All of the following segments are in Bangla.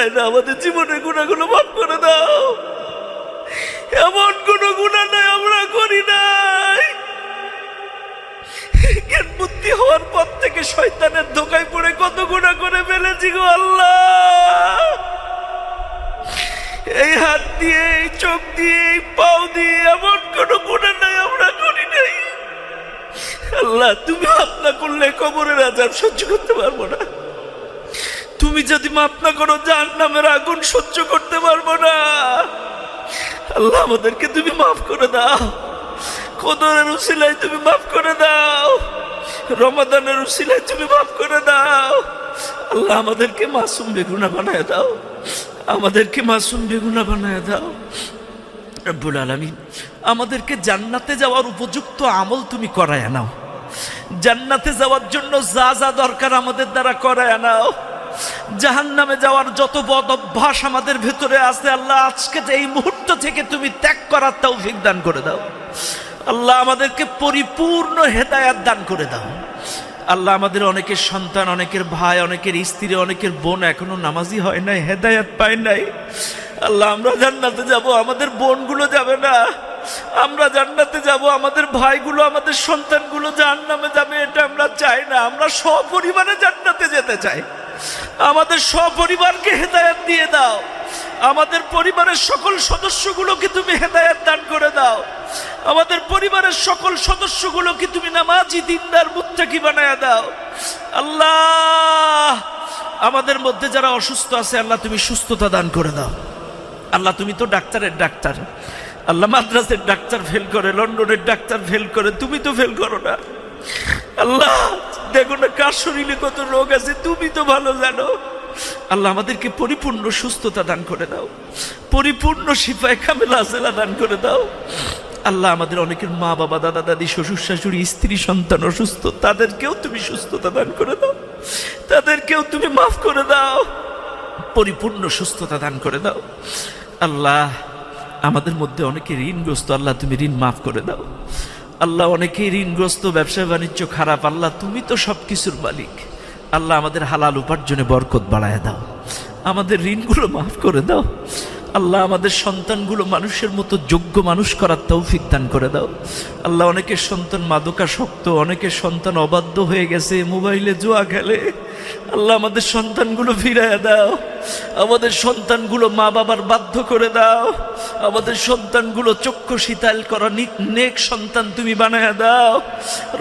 চাই না, আমাদের জীবনের গুনাহগুলো মাফ করে দাও। এমন কোনো গুনাহ নাই আমরা করি নাই। জ্ঞান বুদ্ধি হওয়ার পর থেকে শয়তানের ধোঁকায় পড়ে কত গুনাহ করে ফেলেছি গো আল্লাহ। এই হাত দিয়ে, এই চোখ দিয়ে, এই পাও দিয়ে এমন কোনো গুনাহ নাই আমরা করি নাই। আল্লাহ, তুমি মাফ না করলে কবরের আযাব সহ্য করতে পারবো না। তুমি যদি মাফ না করো জাহান্নামের আগুন সহ্য করতে পারবো না। আল্লাহ, আমাদেরকে তুমি মাফ করে দাও। কদরের উসিলায় তুমি মাফ করে দাও। রমাদানের উসিলায় তুমি মাফ করে দাও। আল্লাহ, আমাদেরকে মাসুম বেগুনা বানায় দাও। আমাদেরকে মাসুম বেগুনা বানায় দাও রব্বুল আলামিন। আমাদেরকে জান্নাতে যাওয়ার উপযুক্ত আমল তুমি করায় নাও। জান্নাতে যাওয়ার জন্য যা যা দরকার আমাদের দ্বারা করায় নাও। জাহান্নামে যাওয়ার যত বদ অভ্যাস আমাদের ভেতরে আছে আল্লাহ, আজকে এই মুহূর্ত থেকে তুমি ত্যাগ করার তৌফিক দান করে দাও। আল্লাহ, আমাদেরকে পরিপূর্ণ হেদায়েত দান করে দাও। আল্লাহ, আমাদের অনেকের সন্তান, অনেকের ভাই, অনেকের স্ত্রী, অনেকের বোন এখনো নামাজি হয় নাই, হেদায়েত পায় নাই। আল্লাহ, আমরা জান্নাতে যাব, আমাদের বোনগুলো যাবে না। আমরা জান্নাতে যাব, আমাদের ভাইগুলো, আমাদের সন্তানগুলো জাহান্নামে যাবে, এটা আমরা চাই না। আমরা সপরিবারে জান্নাতে যেতে চাই। আমাদের সপরিবারকে হেদায়েত দিয়ে দাও। আমাদের পরিবারের সকল সদস্যগুলোকে তুমি হেদায়েত দান করে দাও। আমাদের পরিবারের সকল সদস্যগুলোকে তুমি নামাজি, দিনদার, মুত্তাকি বানায়া দাও। আল্লাহ, আমাদের মধ্যে যারা অসুস্থ আছে আল্লাহ তুমি সুস্থতা দান করে দাও। আল্লাহ, তুমি তো ডাক্তারের ডাক্তার। আল্লাহ, মাদ্রাসের ডাক্তার ফেল করে, লন্ডনের ডাক্তার ফেল করে, তুমি তো ফেল করো না। আল্লাহ, দেখো না কার শরীরে কত রোগ আছে, তুমি তো ভালো জানো। আল্লাহ, আমাদেরকে পরিপূর্ণ সুস্থতা দান করে দাও, পরিপূর্ণ শিফায়ে কামেলা আজেলা দান করে দাও। আল্লাহ, আমাদের অনেকের মা বাবা, দাদা দাদি, শ্বশুর শাশুড়ি, স্ত্রী সন্তান অসুস্থ, তাদেরকেও তুমি সুস্থতা দান করে দাও। তাদেরকেও তুমি মাফ করে দাও, পরিপূর্ণ সুস্থতা দান করে দাও। আল্লাহ, আমাদের মধ্যে অনেকে ঋণগ্রস্ত, আল্লাহ তুমি ঋণ মাফ করে দাও। আল্লাহ, অনেকেই ঋণগ্রস্ত, ব্যবসা বাণিজ্য খারাপ, আল্লাহ তুমি তো সব কিছুর মালিক। আল্লাহ, আমাদের হালাল উপার্জনে বরকত বাড়ায় দাও, আমাদের ঋণগুলো মাফ করে দাও। আল্লাহ, আমাদের সন্তানগুলো মানুষের মতো যোগ্য মানুষ করার তৌফিক দান করে দাও। আল্লাহ, অনেকের সন্তান মাদকাসক্ত, অনেকের সন্তান অবাধ্য হয়ে গেছে, মোবাইলে জুয়া খেলে। আল্লাহ, আমাদের সন্তানগুলো ফিরাইয়া দাও। আমাদের সন্তানগুলো মা বাবার বাধ্য করে দাও। আমাদের সন্তানগুলো চক্ষু শীতল করা নেক সন্তান তুমি বানায়া দাও।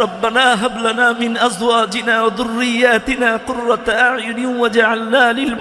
রব্বানা হাব লানা মিন আজওয়াজিনা ওয়া যুররিয়াতিনা কুররাতা আ'য়ুনিন ওয়াজআলনা লিল